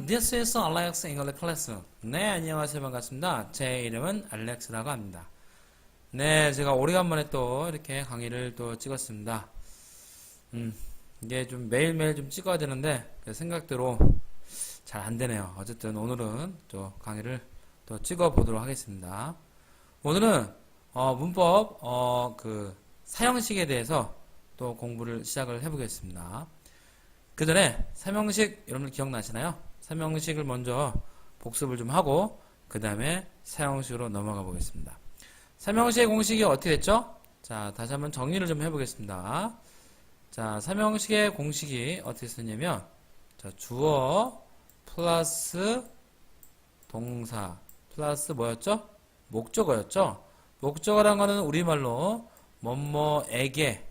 This is Alex English Class. 네, 안녕하세요. 반갑습니다. 제 이름은 알렉스라고 합니다. 네, 제가 오래간만에 또 이렇게 강의를 또 찍었습니다. 이게 좀 매일매일 좀 찍어야 되는데, 그 생각대로 잘 안 되네요. 어쨌든 오늘은 또 강의를 또 찍어 보도록 하겠습니다. 오늘은, 문법, 사형식에 대해서 또 공부를 시작을 해보겠습니다. 그 전에 사형식 여러분들 기억나시나요? 사형식을 먼저 복습을 좀 하고 그 다음에 사형식으로 넘어가 보겠습니다. 사형식의 공식이 어떻게 됐죠? 자, 다시 한번 정리를 좀 해보겠습니다. 자, 사형식의 공식이 어떻게 쓰냐면 자, 주어 플러스 동사 플러스 뭐였죠? 목적어였죠? 목적어란 거는 우리말로 뭐뭐에게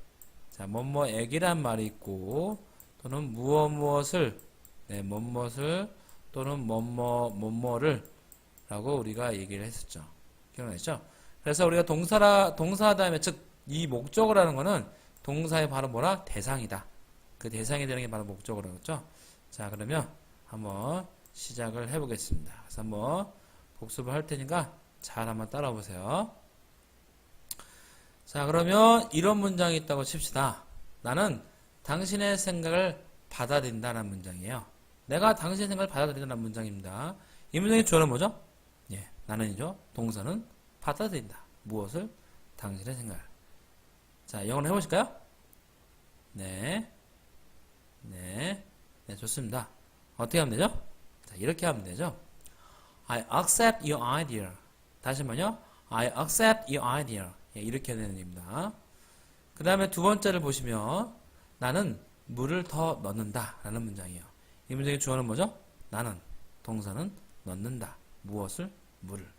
자, 뭐뭐에게란 말이 있고 또는 무엇을 뭐뭇을 또는 뭐뭐를 라고 우리가 얘기를 했었죠. 기억나시죠? 그래서 우리가 동사 다음에 즉 이 목적어라는 거는 동사의 바로 뭐라? 대상이다. 그 대상이 되는 게 바로 목적어라고 했죠. 자, 그러면 한번 시작을 해보겠습니다. 그래서 한번 복습을 할 테니까 잘 한번 따라 보세요. 자, 그러면 이런 문장이 있다고 칩시다. 나는 당신의 생각을 받아들인다는 문장이에요. 내가 당신의 생각을 받아들인다는 문장입니다. 이 문장의 주어는 뭐죠? 예, 나는이죠. 동사는 받아들인다. 무엇을? 당신의 생각을. 자, 영어로 해보실까요? 네, 좋습니다. 어떻게 하면 되죠? 자, 이렇게 하면 되죠. I accept your idea. 다시 한번요. I accept your idea. 예, 이렇게 해야 되는 겁니다. 그 다음에 두 번째를 보시면 나는 물을 더 넣는다 라는 문장이에요. 이 문장의 주어는 뭐죠? 나는, 동사는 넣는다. 무엇을? 물을.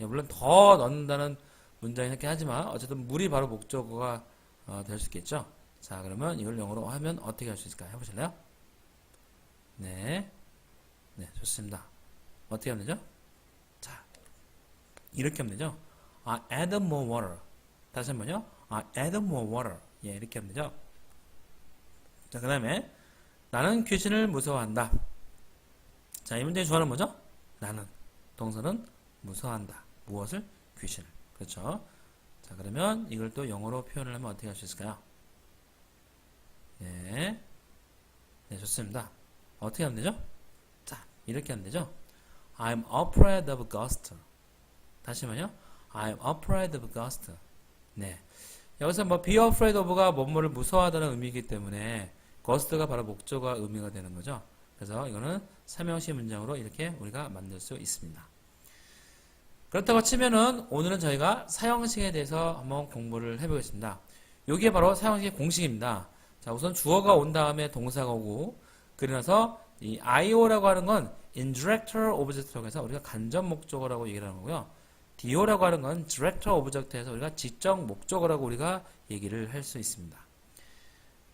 예, 물론 더 넣는다는 문장이 이렇게 하지만 어쨌든 물이 바로 목적어가 될 수 있겠죠. 자, 그러면 이걸 영어로 하면 어떻게 할 수 있을까요? 해보실래요? 네, 좋습니다. 어떻게 하면 되죠? 자, 이렇게 하면 되죠. I add more water. 다시 한번요. I add more water. 예, 이렇게 하면 되죠. 자, 그 다음에 나는 귀신을 무서워한다. 자, 이 문제의 주어는 뭐죠? 나는. 동사는 무서워한다. 무엇을? 귀신을. 그렇죠? 자, 그러면 이걸 또 영어로 표현을 하면 어떻게 할 수 있을까요? 네, 좋습니다. 어떻게 하면 되죠? 자, 이렇게 하면 되죠? I'm afraid of ghost. 다시 한번요. I'm afraid of ghost. 네. 여기서 뭐 be afraid of가 뭐뭐를 무서워하다는 의미이기 때문에 ghost가 바로 목적어 의미가 되는 거죠. 그래서 이거는 삼형식 문장으로 이렇게 우리가 만들 수 있습니다. 그렇다고 치면은 오늘은 저희가 사형식에 대해서 한번 공부를 해보겠습니다. 여기에 바로 사형식의 공식입니다. 자, 우선 주어가 온 다음에 동사가 오고 그러면서 이 IO라고 하는 건 indirector object라고 해서 우리가 간접 목적어라고 얘기를 하는 거고요. DO라고 하는 건 director object에서 우리가 지적 목적어라고 우리가 얘기를 할 수 있습니다.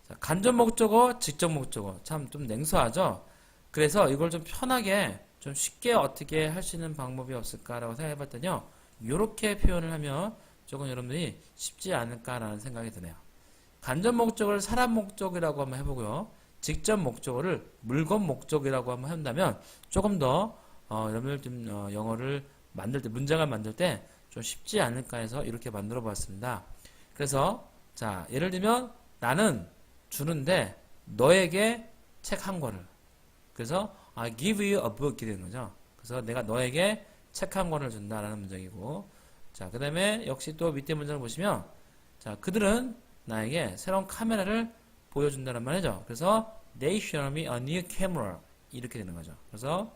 자, 간접 목적어, 직접 목적어 참 좀 냉소하죠. 그래서 이걸 좀 편하게 좀 쉽게 어떻게 할 수 있는 방법이 없을까라고 생각해 봤더니요. 이렇게 표현을 하면 조금 여러분들이 쉽지 않을까라는 생각이 드네요. 간접 목적어를 사람 목적이라고 한번 해보고요. 직접 목적어를 물건 목적이라고 한번 한다면 조금 더 여러분들 좀 영어를 만들 때, 문장을 만들 때 좀 쉽지 않을까 해서 이렇게 만들어 봤습니다. 그래서 자, 예를 들면 나는 주는데 너에게 책 한 권을. 그래서 I give you a book 이 되는 거죠. 그래서 내가 너에게 책 한 권을 준다라는 문장이고, 자, 그 다음에 역시 또 밑에 문장을 보시면 자, 그들은 나에게 새로운 카메라를 보여준다는 말이죠. 그래서 they show me a new camera 이렇게 되는 거죠. 그래서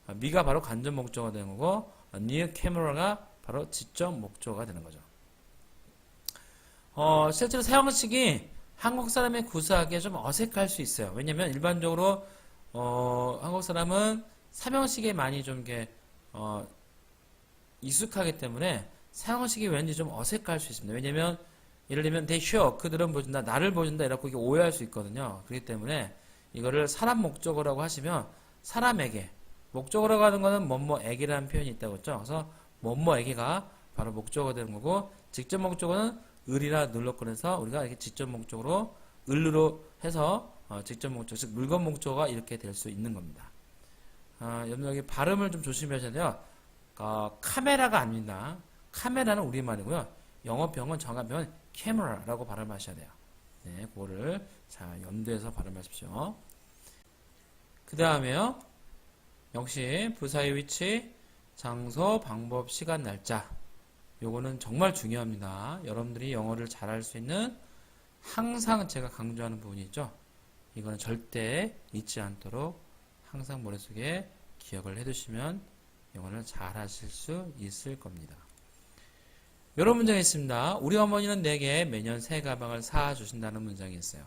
me가 바로 간접 목적어가 되는 거고 a new camera가 바로 지적 목적어가 되는 거죠. 실제로 사형식이 한국 사람이 구사하기에 좀 어색할 수 있어요. 왜냐면 일반적으로 한국 사람은 삼형식에 많이 좀 이렇게 익숙하기 때문에 사형식이 왠지 좀 어색할 수 있습니다. 왜냐면 예를 들면 they show 그들은 보여준다, 나를 보여준다 이렇게 오해할 수 있거든요. 그렇기 때문에 이거를 사람 목적어라고 하시면 사람에게 목적어라고 하는 거는 뭐뭐에게라는 표현이 있다고 했죠. 그래서 뭐뭐에게가 바로 목적어가 되는 거고 직접 목적어는 을이라 눌러꺼내서 우리가 이렇게 직접 목적으로 을로 해서 직접 목적, 즉 물건 목적어가 이렇게 될 수 있는 겁니다. 여러분 여기 발음을 좀 조심하셔야 돼요. 카메라가 아닙니다. 카메라는 우리말이고요. 영어 병은 정확한 병은 camera라고 발음하셔야 돼요. 네, 그거를 자 염두에서 발음하십시오. 그 다음에요. 역시 부사의 위치, 장소, 방법, 시간, 날짜. 요거는 정말 중요합니다. 여러분들이 영어를 잘할 수 있는 항상 제가 강조하는 부분이 있죠. 이거는 절대 잊지 않도록 항상 머릿속에 기억을 해두시면 영어를 잘 하실 수 있을 겁니다. 이런 문장이 있습니다. 우리 어머니는 내게 매년 새 가방을 사주신다는 문장이 있어요.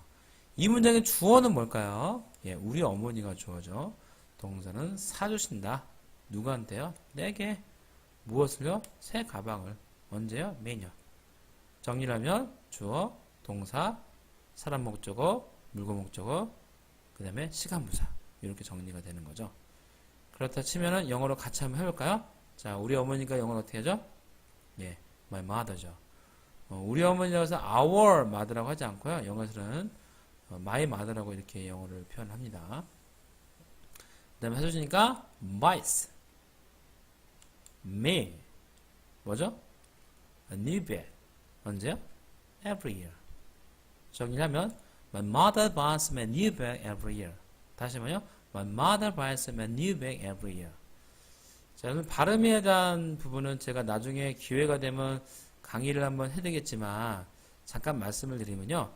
이 문장의 주어는 뭘까요? 예, 우리 어머니가 주어죠. 동사는 사주신다. 누구한테요? 내게. 무엇을요? 새 가방을. 언제요? 매년. 정리를 하면 주어, 동사, 사람 목적어, 물건 목적어, 그 다음에 시간 부사. 이렇게 정리가 되는 거죠. 그렇다 치면은 영어로 같이 한번 해볼까요? 자, 우리 어머니가 영어로 어떻게 하죠? 예, my mother죠. 우리 어머니라고 해서 our mother라고 하지 않고요. 영어에서는 my mother라고 이렇게 영어를 표현합니다. 그 다음에 해주시니까 mice, me, 뭐죠? A new bed. 언제요? Every year. 정리하면 my mother buys me a new bag every year. 다시 한번요. My mother buys me a new bag every year. 자, 그럼 발음에 대한 부분은 제가 나중에 기회가 되면 강의를 한번 해드리겠지만 잠깐 말씀을 드리면요.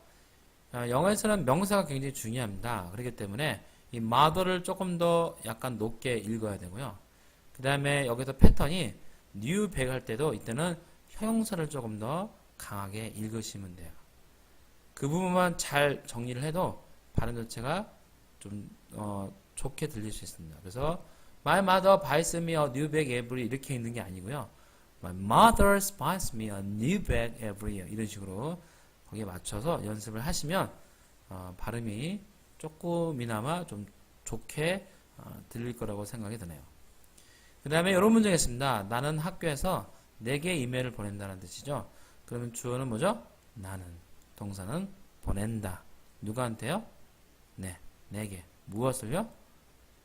영어에서는 명사가 굉장히 중요합니다. 그렇기 때문에 이 mother를 조금 더 약간 높게 읽어야 되고요. 그 다음에 여기서 패턴이 new bag 할 때도 이때는 형용사를 조금 더 강하게 읽으시면 돼요. 그 부분만 잘 정리를 해도 발음 자체가 좀 좋게 들릴 수 있습니다. 그래서 My mother buys me a new bag every 이렇게 읽는 게 아니고요. My mother buys me a new bag every year 이런 식으로 거기에 맞춰서 연습을 하시면 발음이 조금이나마 좀 좋게 들릴 거라고 생각이 드네요. 그 다음에 이런 문제가 있습니다. 나는 학교에서 4개의 이메일을 보낸다는 뜻이죠. 그러면 주어는 뭐죠? 나는. 동사는 보낸다. 누구한테요? 네, 4개. 무엇을요?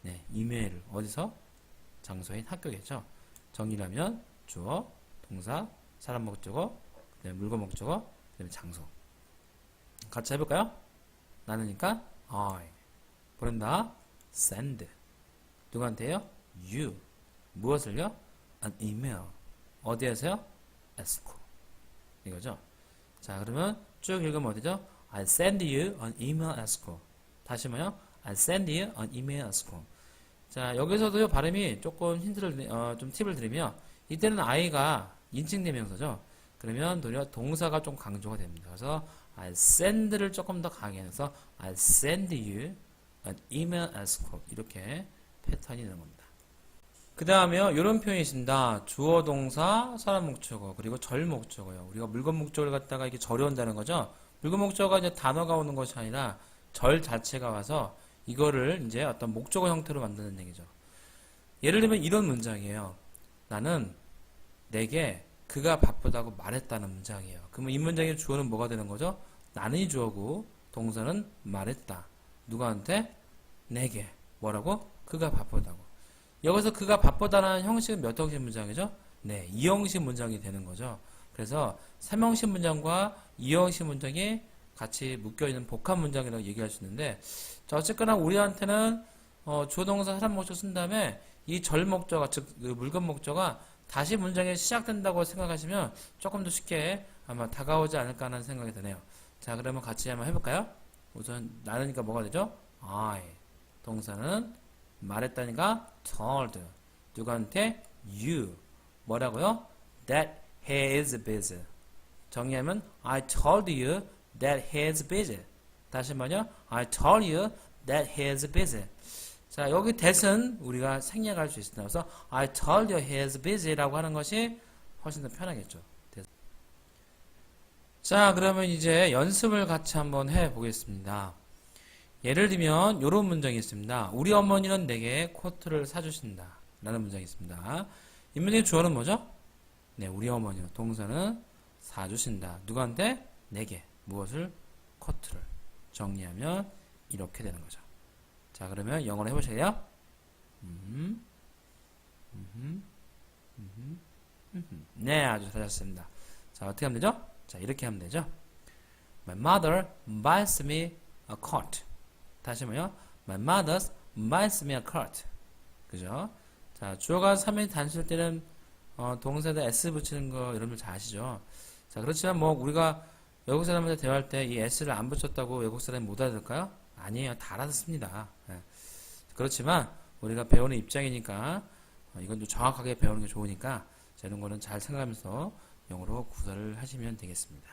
네, 이메일을. 어디서? 장소인 학교겠죠. 정리를 하면 주어, 동사, 사람 목적어, 그다음에 물건 목적어, 그다음에 장소. 같이 해볼까요? 나는니까 I. 보낸다. send. 누구한테요? you. 무엇을요? an email. 어디에서요? at school. 이거죠. 자, 그러면 쭉 읽으면 어디죠? I send you an email at school. 다시 뭐요? I send you an email at school. 자, 여기서도요, 발음이 조금 힌트를, 좀 팁을 드리면, 이때는 I가 인칭대명사죠. 그러면 도리어 동사가 좀 강조가 됩니다. 그래서 I send를 조금 더 강하게 해서 I send you an email at school. 이렇게 패턴이 되는 겁니다. 그 다음에요, 이런 표현이 있습니다. 주어, 동사, 사람 목적어, 그리고 절 목적어요. 우리가 물건 목적어를 갖다가 이렇게 절여온다는 거죠. 물건 목적어가 이제 단어가 오는 것이 아니라 절 자체가 와서 이거를 이제 어떤 목적어 형태로 만드는 얘기죠. 예를 들면 이런 문장이에요. 나는 내게 그가 바쁘다고 말했다는 문장이에요. 그러면 이 문장의 주어는 뭐가 되는 거죠? 나는이 주어고 동사는 말했다. 누구한테? 내게. 뭐라고? 그가 바쁘다고. 여기서 그가 바쁘다는 형식은 몇 형식 문장이죠? 네, 2형식 문장이 되는 거죠. 그래서 3형식 문장과 2형식 문장이 같이 묶여있는 복합 문장이라고 얘기할 수 있는데, 자, 어쨌거나 우리한테는 주어 동사 사람 목적 쓴 다음에 이 절 목적어, 즉 그 물건 목적어가 다시 문장이 시작된다고 생각하시면 조금 더 쉽게 아마 다가오지 않을까 하는 생각이 드네요. 자, 그러면 같이 한번 해볼까요? 우선 나는니까 뭐가 되죠? I. 동사는 말했다니까 told. 누구한테? you. 뭐라고요? that he is busy. 정리하면 I told you that he is busy. 다시 말요. I told you that he is busy. 자, 여기 that은 우리가 생략할 수 있습니다. 그래서 I told you he is busy라고 하는 것이 훨씬 더 편하겠죠. 자, 그러면 이제 연습을 같이 한번 해보겠습니다. 예를 들면 이런 문장이 있습니다. 우리 어머니는 내게 코트를 사주신다 라는 문장이 있습니다. 이 문장의 주어는 뭐죠? 네, 우리 어머니는. 동사는 사주신다. 누구한테? 내게. 무엇을? 코트를. 정리하면 이렇게 되는 거죠. 자, 그러면 영어로 해보실래요? 음, 네, 아주 잘하셨습니다. 자, 어떻게 하면 되죠? 자, 이렇게 하면 되죠. My mother buys me a coat. 다시 뭐요? My mother buys me a coat. 그죠? 자, 주어가 3인 단수일 때는 동사에다 s 붙이는 거 여러분들 잘 아시죠? 자, 그렇지만 뭐 우리가 외국 사람한테 대화할 때 이 s를 안 붙였다고 외국 사람이 못 알아들을까요? 아니에요. 다 알아듣습니다. 예. 그렇지만 우리가 배우는 입장이니까 이건 좀 정확하게 배우는 게 좋으니까 자, 이런 거는 잘 생각하면서 영어로 구사를 하시면 되겠습니다.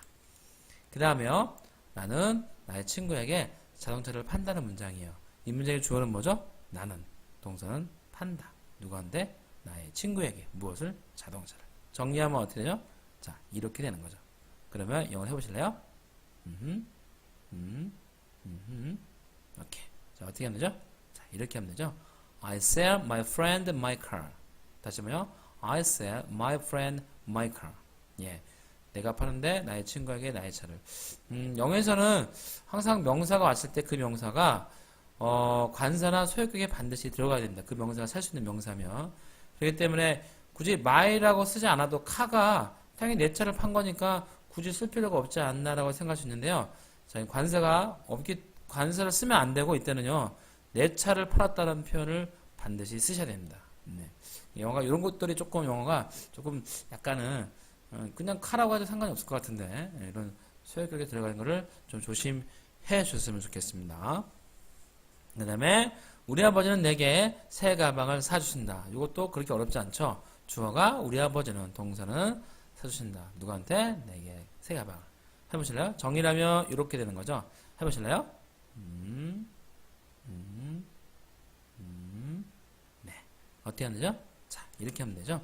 그 다음에요. 나는 나의 친구에게 자동차를 판다는 문장이에요. 이 문장의 주어는 뭐죠? 나는. 동사는 판다. 누구한테? 나의 친구에게. 무엇을? 자동차를. 정리하면 어떻게 되죠? 자, 이렇게 되는 거죠. 그러면 영어로 해보실래요? 오케이. 자, 어떻게 하면 되죠? 자, 이렇게 하면 되죠? I sell my friend my car. 다시 뭐요? I sell my friend my car. 예. 내가 파는데 나의 친구에게 나의 차를. 영어에서는 항상 명사가 왔을 때 그 명사가 관사나 소유격에 반드시 들어가야 된다. 그 명사가 살 수 있는 명사면. 그렇기 때문에 굳이 my라고 쓰지 않아도 카가 당연히 내 차를 판 거니까 굳이 쓸 필요가 없지 않나라고 생각할 수 있는데요. 자, 관사를 쓰면 안 되고 이때는요. 내 차를 팔았다는 표현을 반드시 쓰셔야 됩니다. 네. 영어가 이런 것들이 영어가 조금 약간은 그냥 카라고 해도 상관이 없을 것 같은데 이런 소유격에 들어가는 거를 좀 조심해 주셨으면 좋겠습니다. 그 다음에 우리 아버지는 내게 새 가방을 사주신다. 이것도 그렇게 어렵지 않죠. 주어가 우리 아버지는, 동사는 사주신다. 누구한테? 내게 새 가방을. 해보실래요? 정의라면 이렇게 되는 거죠. 해보실래요? 네. 어떻게 하면 되죠? 자, 이렇게 하면 되죠.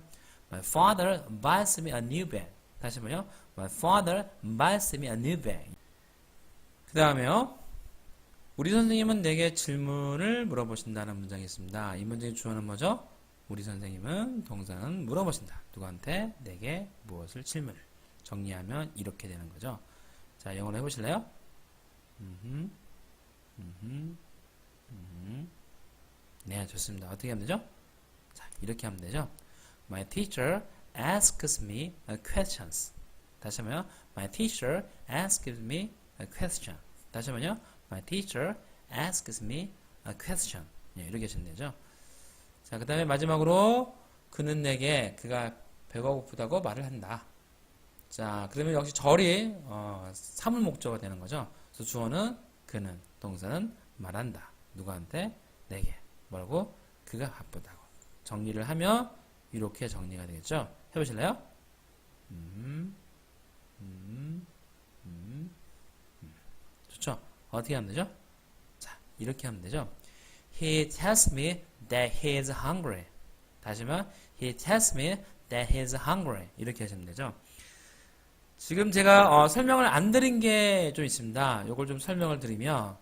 My father buys me a new bag. 다시 뭐요? My father buys me a new bag. 그 다음에요. 우리 선생님은 내게 질문을 물어보신다는 문장이 있습니다. 이 문장의 주어는 뭐죠? 우리 선생님은, 동사는 물어보신다. 누구한테? 내게 무엇을? 질문을. 정리하면 이렇게 되는 거죠. 자, 영어로 해보실래요? 네, 좋습니다. 어떻게 하면 되죠? 자, 이렇게 하면 되죠. My teacher asks me questions. 다시 한번요. My teacher asks me a question. 다시 한번요. My teacher asks me a question. 네, 이렇게 하시면 되죠. 자, 그 다음에 마지막으로 그는 내게 그가 배가 고프다고 말을 한다. 자, 그러면 역시 절이 사물 목적어가 되는 거죠. 그래서 주어는 그는, 동사는 말한다. 누구한테? 내게. 뭐라고? 그가 바쁘다고. 정리를 하면 이렇게 정리가 되겠죠. 해보실래요? 좋죠? 어떻게 하면 되죠? 자, 이렇게 하면 되죠. He tells me that he is hungry. 다시 한번 He tells me that he is hungry. 이렇게 하시면 되죠. 지금 제가 설명을 안 드린 게 좀 있습니다. 이걸 좀 설명을 드리면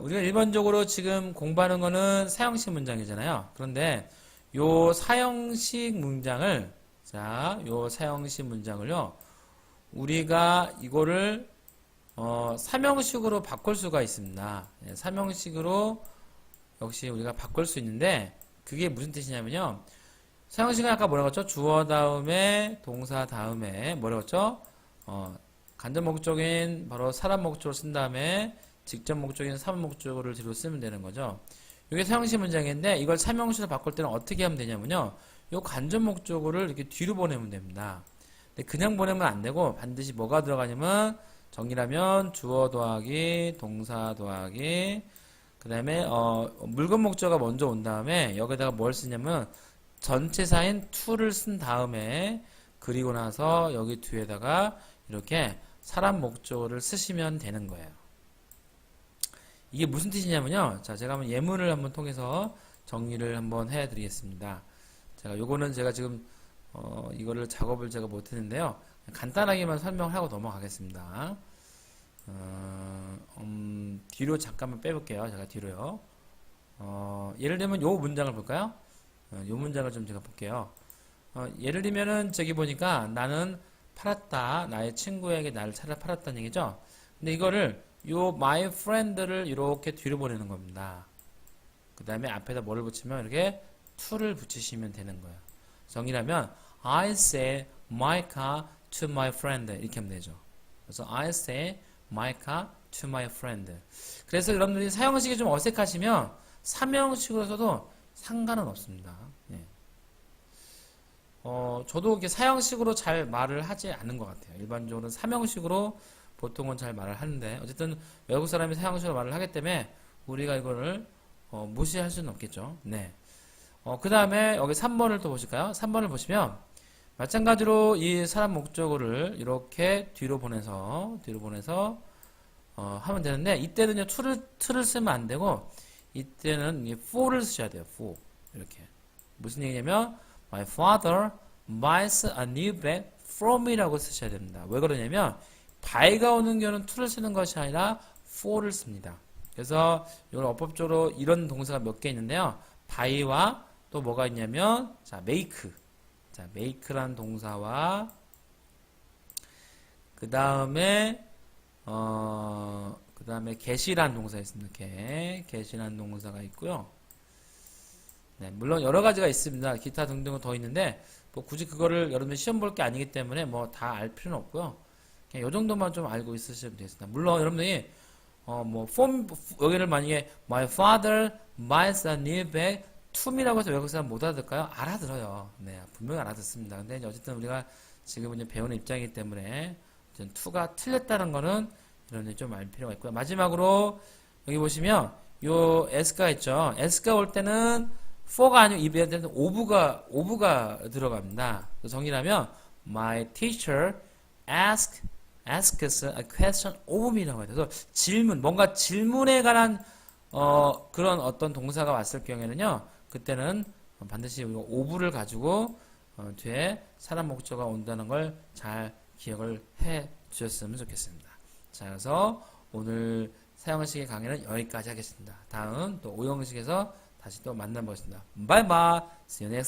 우리가 일반적으로 지금 공부하는 거는 사형식 문장이잖아요. 그런데 요 사형식 문장을 요 사형식 문장을요 우리가 이거를 삼형식으로 바꿀 수가 있습니다. 예, 삼형식으로 역시 우리가 바꿀 수 있는데 그게 무슨 뜻이냐면요. 사형식은 아까 뭐라고 했죠? 주어 다음에 동사 다음에 뭐라고 했죠? 간접 목적인 바로 사람 목적을 쓴 다음에 직접 목적인 사물 목적어를 뒤로 쓰면 되는 거죠. 이게 사형식 문장인데 이걸 삼형식으로 바꿀 때는 어떻게 하면 되냐면요. 이 간접 목적어를 이렇게 뒤로 보내면 됩니다. 근데 그냥 보내면 안 되고 반드시 뭐가 들어가냐면 정리라면 주어 더하기 동사 더하기 그 다음에 물건 목적어가 먼저 온 다음에 여기다가 뭘 쓰냐면 전체사인 to를 쓴 다음에 그리고 나서 여기 뒤에다가 이렇게 사람 목적어를 쓰시면 되는 거예요. 이게 무슨 뜻이냐면요. 자, 제가 한번 예문을 한번 통해서 정리를 한번 해드리겠습니다. 요거는 제가 지금 이거를 작업을 제가 못했는데요. 간단하게만 설명을 하고 넘어가겠습니다. 뒤로 잠깐만 빼볼게요. 제가 뒤로요. 예를 들면 요 문장을 볼까요? 요 문장을 좀 제가 볼게요. 예를 들면은 저기 보니까 나는 팔았다. 나의 친구에게 나를 차를 팔았다는 얘기죠. 근데 이거를 요 my friend를 이렇게 뒤로 보내는 겁니다. 그 다음에 앞에다 뭐를 붙이면 이렇게 to를 붙이시면 되는 거예요. 정의라면 I say my car to my friend 이렇게 하면 되죠. 그래서 I say my car to my friend. 그래서 여러분들이 사형식이 좀 어색하시면 삼형식으로 써도 상관은 없습니다. 예. 저도 이렇게 사형식으로 잘 말을 하지 않는 것 같아요. 일반적으로 삼형식으로 보통은 잘 말을 하는데 어쨌든 외국 사람이 사형식으로 말을 하기 때문에 우리가 이거를 무시할 수는 없겠죠. 네. 그 다음에 여기 3번을 또 보실까요? 3번을 보시면 마찬가지로 이 사람 목적어를 이렇게 뒤로 보내서 하면 되는데 이때는요 to를 쓰면 안 되고 이때는 for를 쓰셔야 돼요. for 이렇게 무슨 얘기냐면 my father buys a new bag from me라고 쓰셔야 됩니다. 왜 그러냐면 by가 오는 경우는 to를 쓰는 것이 아니라 for를 씁니다. 그래서 이걸 어법적으로 이런 동사가 몇 개 있는데요. by와 또 뭐가 있냐면 자 make make라는 동사와 그 다음에 get이라는 동사가 있습니다. get이라는 동사가 있고요. 네, 물론 여러 가지가 있습니다. 기타 등등은 더 있는데 뭐 굳이 그거를 여러분 시험 볼 게 아니기 때문에 뭐 다 알 필요는 없고요. 그냥 요 정도만 좀 알고 있으시면 되겠습니다. 물론 여러분들이 여기를 만약에 my father buys a new bag to me라고 해서 외국 사람 못 알아들을까요? 알아들어요. 네, 분명히 알아듣습니다. 근데 이제 어쨌든 우리가 지금 이제 배우는 입장이기 때문에 to가 틀렸다는 거는 이런 좀 알 필요가 있고요. 마지막으로 여기 보시면 요 s가 있죠. s가 올 때는 for가 아니고 이 배한테는 ove가 들어갑니다. 정의라면 my teacher asks a question of me라고 해요. 그래서 질문, 뭔가 질문에 관한 그런 어떤 동사가 왔을 경우에는요, 그때는 반드시 우리가 of를 가지고 뒤에 사람 목적어가 온다는 걸 잘 기억을 해 주셨으면 좋겠습니다. 자, 그래서 오늘 사형식의 강의는 여기까지 하겠습니다. 다음 또 5형식에서 다시 또 만나보겠습니다. 바이바이. See you next time.